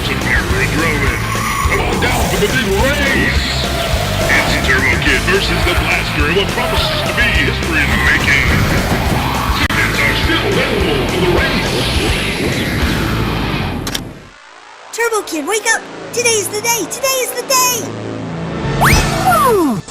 and Mary drove it. Come on down for the big race! It's Turbo Kid versus the Blaster in what promises to be history in the making. Tickets are still available for the race. Turbo Kid, wake up! Today's the day! Today is the day! Woo!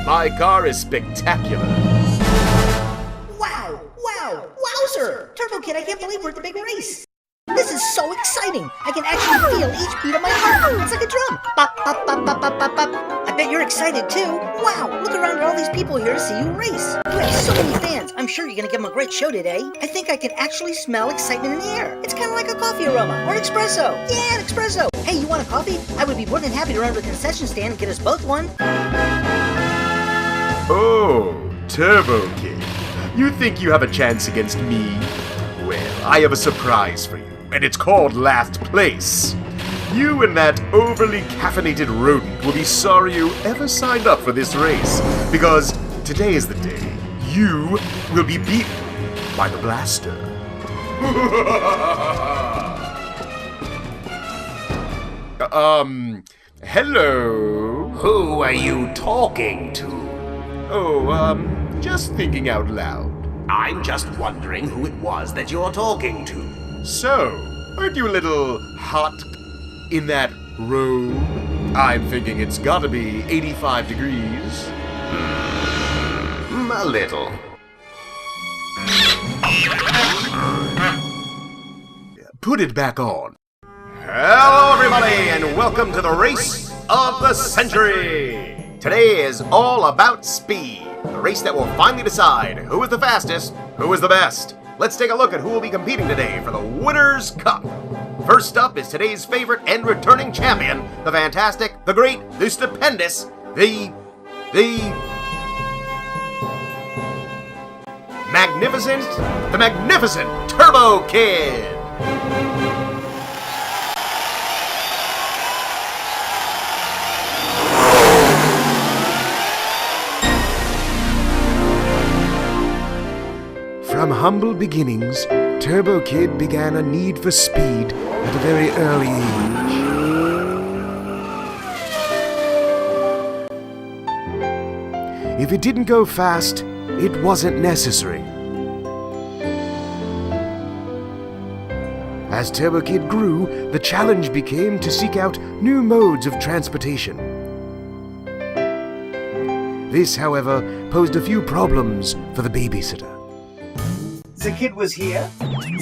My car is spectacular. Wow! Wow! Wowzer! Turbo Kid, I can't believe we're at the big race! This is so exciting! I can actually feel each beat of my heart! It's like a drum! Bop, bop, bop, bop, bop, bop, bop! I bet you're excited too! Wow! Look around at all these people here to see you race! You have so many fans! I'm sure you're gonna give them a great show today! I think I can actually smell excitement in the air! It's kind of like a coffee aroma! Or an espresso! Yeah, an espresso! Hey, you want a coffee? I would be more than happy to run to the concession stand and get us both one! Oh, Turbo Kid. You think you have a chance against me? Well, I have a surprise for you, and it's called last place. You and that overly caffeinated rodent will be sorry you ever signed up for this race, because today is the day you will be beaten by the Blaster. Hello? Who are you talking to? Oh, just thinking out loud. I'm just wondering who it was that you're talking to. So, aren't you a little hot in that robe? I'm thinking it's gotta be 85 degrees. A little. Put it back on. Hello, everybody, and welcome to the race of the century. Today is all about speed. The race that will finally decide who is the fastest, who is the best. Let's take a look at who will be competing today for the Winner's Cup. First up is today's favorite and returning champion, the fantastic, the great, the stupendous, the magnificent Turbo Kid. From humble beginnings, Turbo Kid began a need for speed at a very early age. If it didn't go fast, it wasn't necessary. As Turbo Kid grew, the challenge became to seek out new modes of transportation. This, however, posed a few problems for the babysitter. The kid was here,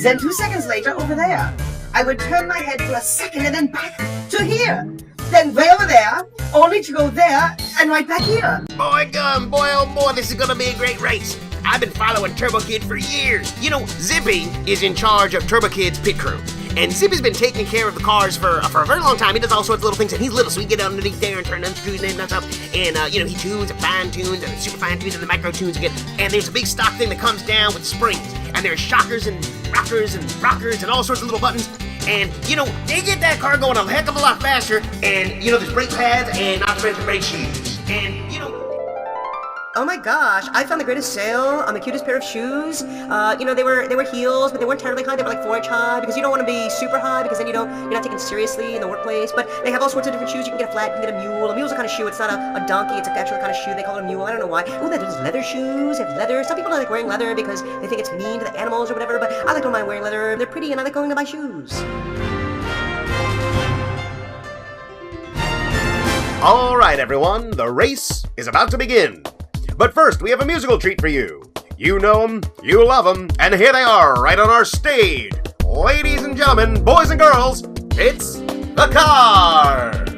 then 2 seconds later over there. I would turn my head for a second and then back to here. Then way over there, only to go there and right back here. Boy oh boy, this is gonna be a great race. I've been following Turbo Kid for years. You know, Zippy is in charge of Turbo Kid's pit crew. And Zippy's been taking care of the cars for a very long time. He does all sorts of little things, and he's little, so he can get underneath there and turn them screws and stuff. And, he tunes and fine tunes and super fine tunes and the micro tunes again. And there's a big stock thing that comes down with springs. And there's shockers and rockers and all sorts of little buttons. And, they get that car going a heck of a lot faster. And, there's brake pads and not to mention brake shoes. And, Oh my gosh, I found the greatest sale on the cutest pair of shoes. They were heels, but they weren't terribly high. They were like 4-inch high, because you don't want to be super high, because then you're not taken seriously in the workplace. But they have all sorts of different shoes. You can get a flat, you can get a mule. A mule's a kind of shoe. It's not a donkey. It's an actual kind of shoe. They call it a mule. I don't know why. Oh, that is leather shoes. They have leather. Some people like wearing leather because they think it's mean to the animals or whatever. But I don't mind wearing leather. They're pretty, and I like going to buy shoes. All right, everyone, the race is about to begin. But first, we have a musical treat for you. You know them, you love them, and here they are right on our stage. Ladies and gentlemen, boys and girls, it's the Cars.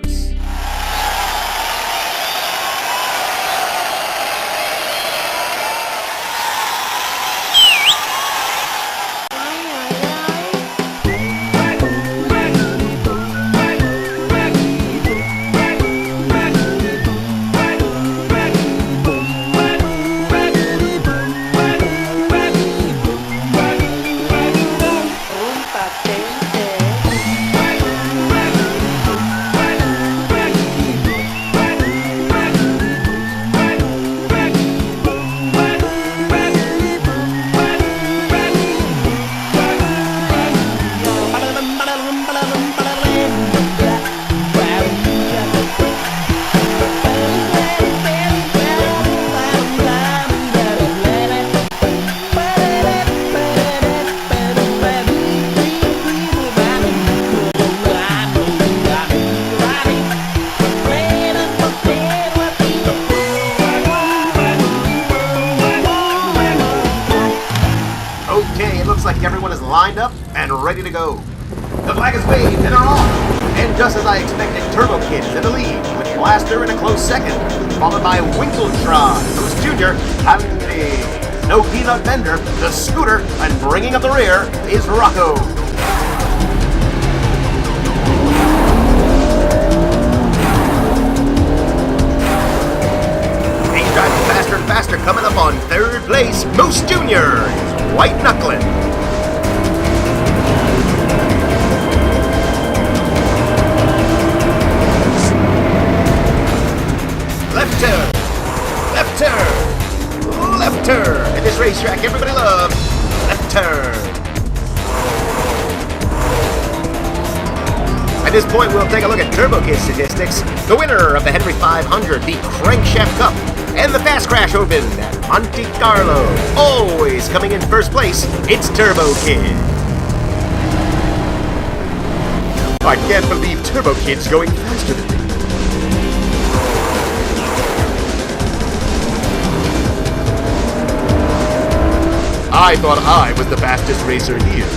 like everyone is lined up and ready to go. The flag is waved and they're off. And just as I expected, Turbo Kid is in the lead, with Blaster in a close second, followed by Winkletron, who's Junior, Handy, No Peanut Bender, the Scooter, and bringing up the rear is Rocco. He's driving faster and faster, coming up on third place. Moose Junior is white knuckling. Left turn, left turn, left turn. At this racetrack, everybody loves left turn. At this point, we'll take a look at Turbo Kid statistics. The winner of the Henry 500, the Crankshaft Cup, and the Fast Crash Open at Monte Carlo. Always coming in first place, it's Turbo Kid. I can't believe Turbo Kid's going faster than me. I thought I was the fastest racer here.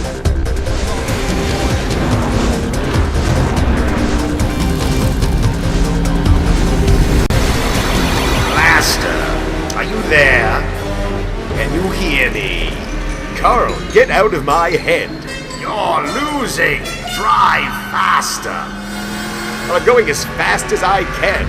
Blaster, are you there? Can you hear me? Carl, get out of my head. You're losing. Drive faster. I'm going as fast as I can.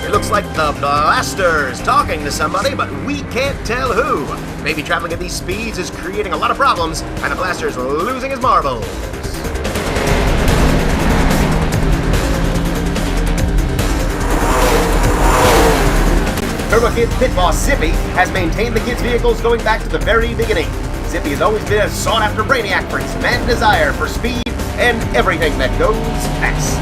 It looks like the Blaster's talking to somebody, but we can't tell who. Maybe traveling at these speeds is creating a lot of problems, and the Blaster's losing his marbles. Turbo Kid's pit boss, Zippy, has maintained the kids' vehicles going back to the very beginning. Zippy has always been a sought-after brainiac for his mad desire for speed and everything that goes fast.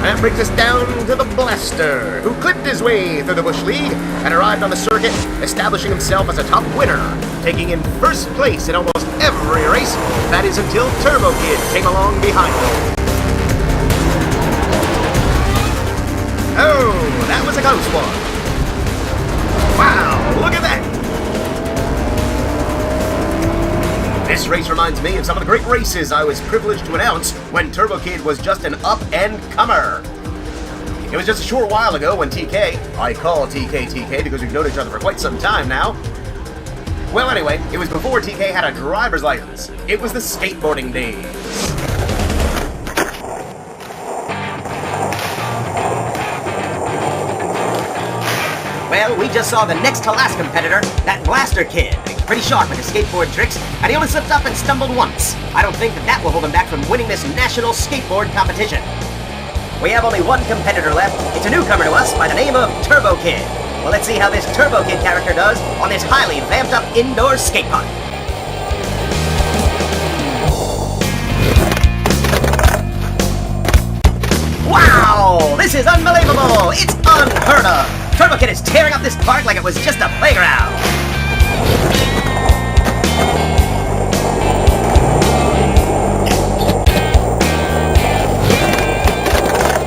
That brings us down to the Blaster, who clipped his way through the Bush League and arrived on the circuit, establishing himself as a top winner, taking in first place in almost every race. That is until Turbo Kid came along behind him. Oh, that was a close one. Wow, look at that. This race reminds me of some of the great races I was privileged to announce when Turbo Kid was just an up-and-comer. It was just a short while ago when TK, I call TK because we've known each other for quite some time now. Well, anyway, it was before TK had a driver's license. It was the skateboarding days. Well, we just saw the next to last competitor, that Blaster Kid. Pretty sharp with his skateboard tricks, and he only slipped up and stumbled once. I don't think that will hold him back from winning this national skateboard competition. We have only one competitor left. It's a newcomer to us by the name of Turbo Kid. Well, let's see how this Turbo Kid character does on this highly vamped up indoor skate park. Wow! This is unbelievable! It's unheard of! Turbo Kid is tearing up this park like it was just a playground.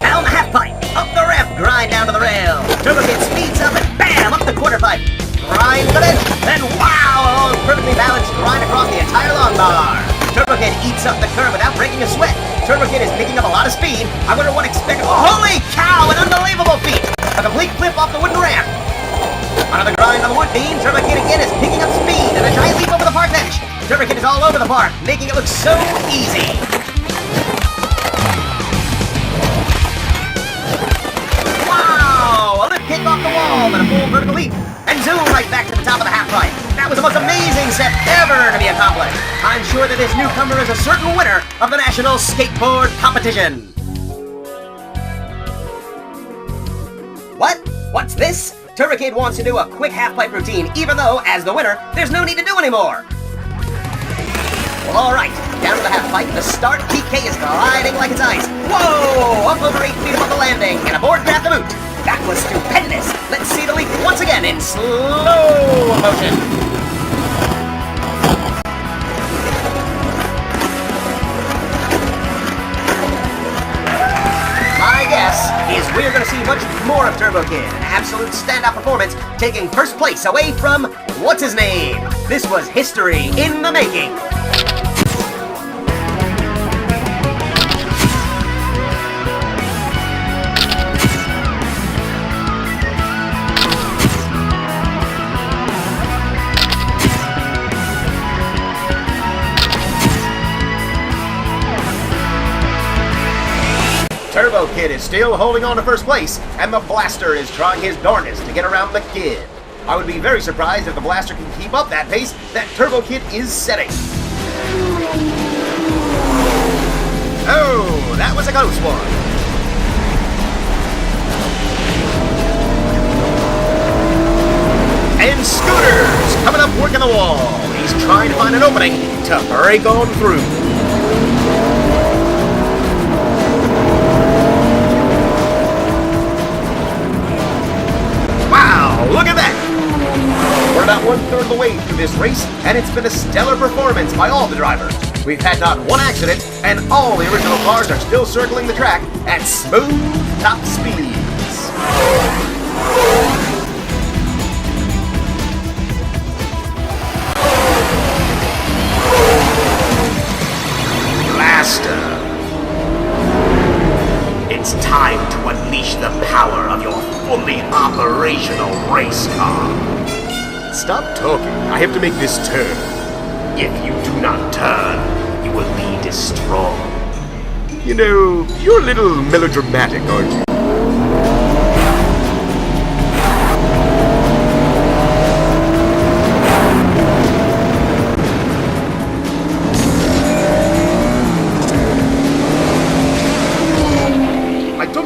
Down the half pipe, up the ramp, grind down to the rail. Turbo Kid speeds up and bam, up the quarter pipe. Grind the ledge, then wow, perfectly balanced grind across the entire long bar. Turbo Kid eats up the curb without breaking a sweat. Turbo Kid is picking up a lot of speed. I wonder what expect. Oh, holy cow, an unbelievable feat! A complete flip off the wooden ramp. Another grind on the wood beam. Turbo Kid again is picking up speed and a giant leap over the park bench. Turbo Kid is all over the park, making it look so easy. Wow! A lip kick off the wall and a full vertical leap. And zoom right back to the top of the half pipe. That was the most amazing set ever to be accomplished. I'm sure that this newcomer is a certain winner of the National Skateboard Competition. What? What's this? Turbo Kid wants to do a quick half-pipe routine, even though, as the winner, there's no need to do anymore. Well, alright. Down to the half-pipe, the start, TK is gliding like it's ice. Whoa! Up over 8 feet above the landing, and aboard grab the boot. That was stupendous. Let's see the leap once again in slow motion. My guess is we are going to see much more of Turbo Kid, an absolute standout performance, taking first place away from what's his name. This was history in the making. Turbo Kid is still holding on to first place, and the Blaster is trying his darndest to get around the Kid. I would be very surprised if the Blaster can keep up that pace that Turbo Kid is setting. Oh, that was a close one. And Scooter's coming up working the wall. He's trying to find an opening to break on through. Look at that! We're about 1/3 of the way through this race, and it's been a stellar performance by all the drivers. We've had not one accident, and all the original cars are still circling the track at smooth top speeds. Blaster. It's time to unleash the power of your fully operational race car. Stop talking. I have to make this turn. If you do not turn, you will be destroyed. You know, you're a little melodramatic, aren't you?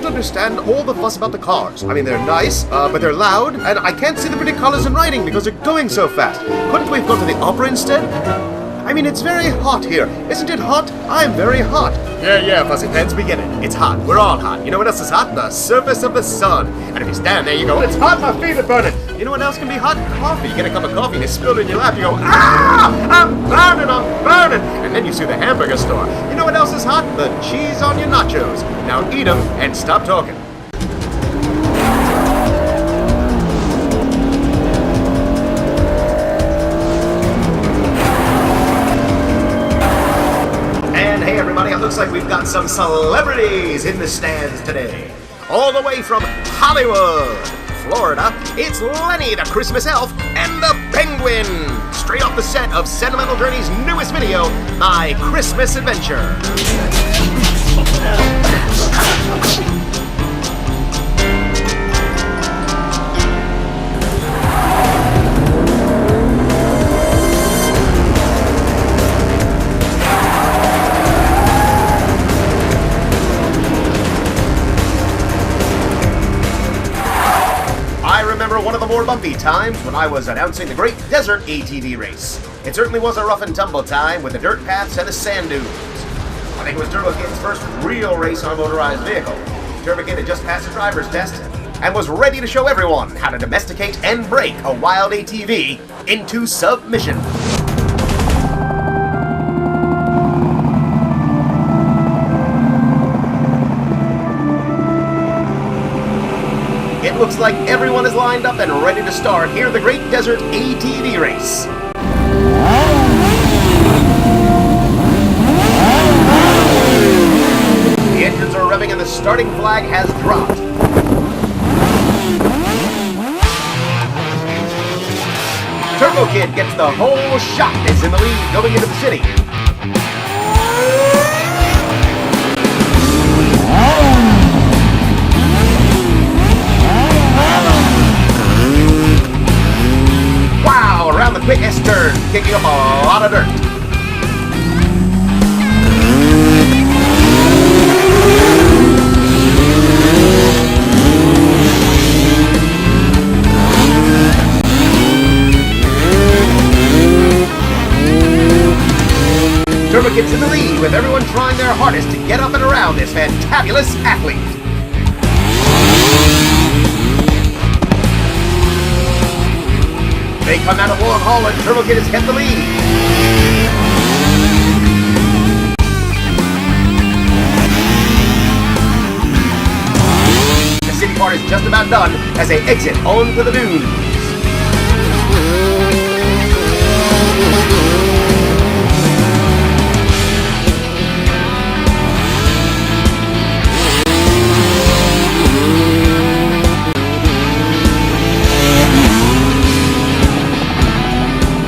Understand all the fuss about the cars. I mean, they're nice, but they're loud, and I can't see the pretty colors and writing because they're going so fast. Couldn't we have gone to the opera instead? I mean, it's very hot here. Isn't it hot? I'm very hot. Yeah, Fuzzy Pants, we get it. It's hot. We're all hot. You know what else is hot? The surface of the sun. And if you stand there, you go, it's hot, my feet are burning. You know what else can be hot? Coffee. You get a cup of coffee and it's spilled in your lap. You go, ah, I'm burning. And then you see the hamburger store. You know what else is hot? The cheese on your nachos. Now eat them and stop talking. It looks like we've got some celebrities in the stands today. All the way from Hollywood, Florida, it's Lenny the Christmas Elf and the Penguin. Straight off the set of Sentimental Journey's newest video, My Christmas Adventure. One of the more bumpy times when I was announcing the Great Desert ATV race. It certainly was a rough and tumble time with the dirt paths and the sand dunes. I think it was Turbo Kid's first real race on a motorized vehicle. Turbo Kid had just passed the driver's test and was ready to show everyone how to domesticate and break a wild ATV into submission. It looks like everyone is lined up and ready to start here at the Great Desert ATV race. The engines are revving and the starting flag has dropped. Turbo Kid gets the whole shot and is in the lead going into the city. Around the quick S-turn, kicking up a lot of dirt. Turbo Kid's in the lead with everyone trying their hardest to get up and around this fantabulous athlete. They come out of long haul and Turbo Kid has kept the lead. just about done as they exit onto the dunes.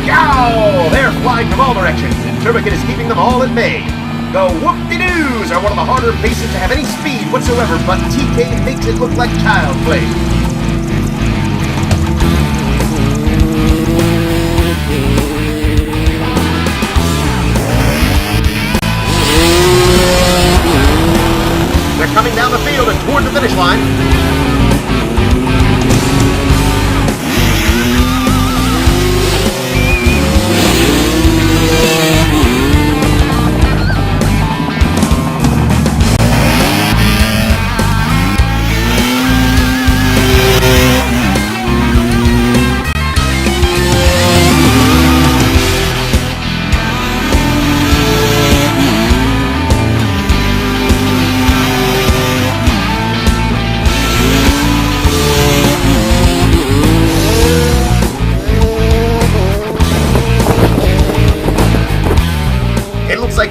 Yow! They're flying from all directions, and Turbokid is keeping them all at bay. The whoop-de-doos are one of the harder places to have any speed whatsoever, but TK makes it look like child play. They're coming down the field and toward the finish line.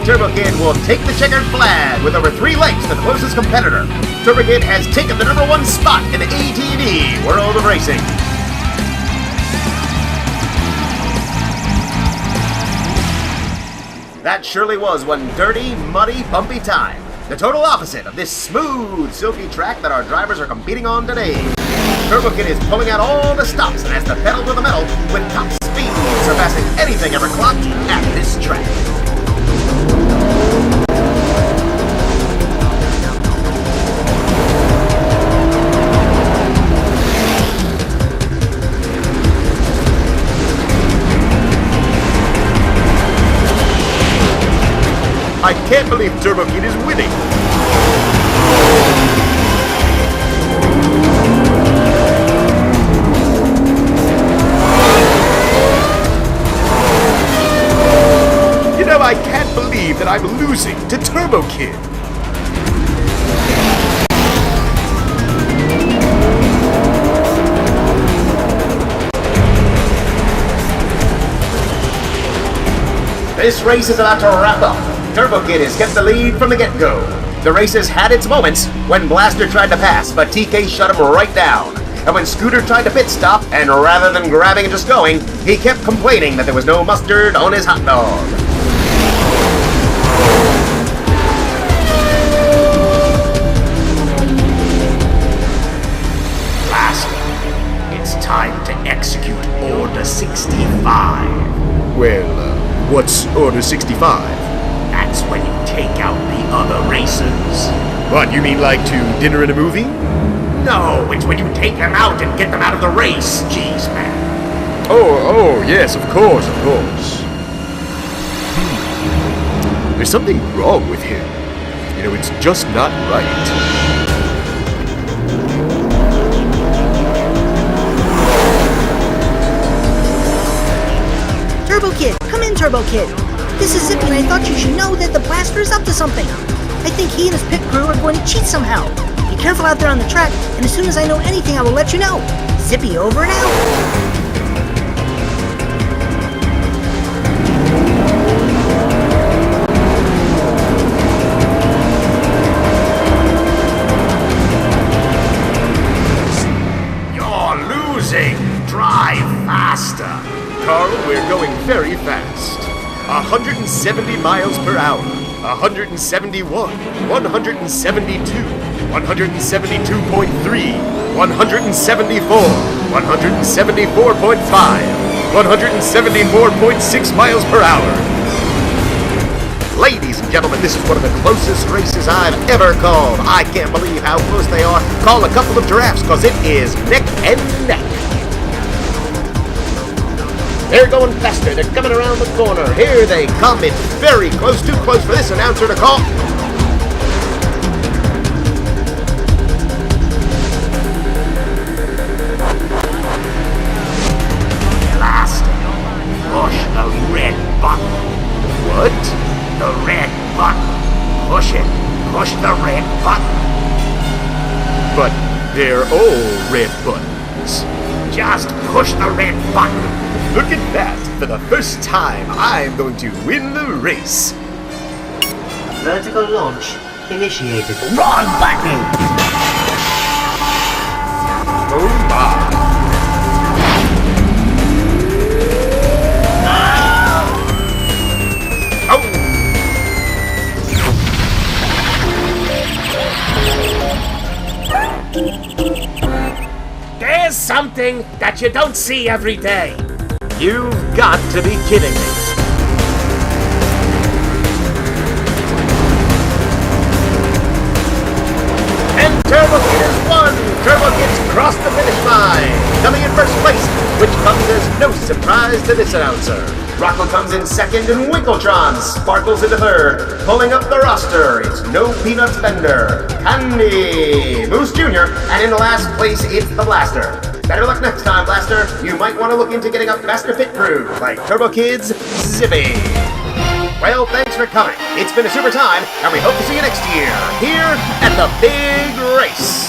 Turbokid will take the checkered flag with over 3 lengths to the closest competitor. Turbokid has taken the #1 spot in the ATV World of Racing. That surely was one dirty, muddy, bumpy time. The total opposite of this smooth, silky track that our drivers are competing on today. Turbokid is pulling out all the stops and has the pedal to the metal with top speed surpassing anything ever clocked at this track. I can't believe Turbokid is winning. You know, I can't believe that I'm losing to Turbokid. This race is about to wrap up. Turbokid has kept the lead from the get-go. The race has had its moments when Blaster tried to pass, but TK shut him right down. And when Scooter tried to pit stop, and rather than grabbing and just going, he kept complaining that there was no mustard on his hot dog. Blaster, it's time to execute Order 65. Well, what's Order 65? That's when you take out the other racers. What, you mean like to dinner and a movie? No, it's when you take them out and get them out of the race, jeez, man. Oh, yes, of course. There's something wrong with him. You know, it's just not right. Turbokid, come in, Turbokid. This is Zippy, and I thought you should know that the Blaster is up to something. I think he and his pit crew are going to cheat somehow. Be careful out there on the track, and as soon as I know anything, I will let you know. Zippy over and out. You're losing. Drive faster. Carl, we're going very fast. 170 miles per hour. 171. 172. 172.3. 174. 174.5. 174.6 miles per hour. Ladies and gentlemen, this is one of the closest races I've ever called. I can't believe how close they are. Call a couple of giraffes, because it is neck and neck. They're going faster. They're coming around the corner. Here they come. It's very close, too close for this announcer to call. Last, push the red button. What? The red button. Push it. Push the red button. But They're all red buttons. Just push the red button. Look at that! For the first time, I'm going to win the race. Vertical launch initiated. Wrong button. Oh my! There's something that you don't see every day. You've got to be kidding me. And Turbo Kid has won! Turbo Kid's crossed the finish line, coming in first place, which comes as no surprise to this announcer. Rocco comes in second, and Winkletron sparkles into third. Pulling up the roster, it's No Peanuts Bender, Candy, Moose Jr., and in the last place, it's the Blaster. Better luck next time, Blaster. You might want to look into getting a faster pit crew, like Turbo Kid's Zippy. Well, thanks for coming. It's been a super time, and we hope to see you next year, here at the Big Race.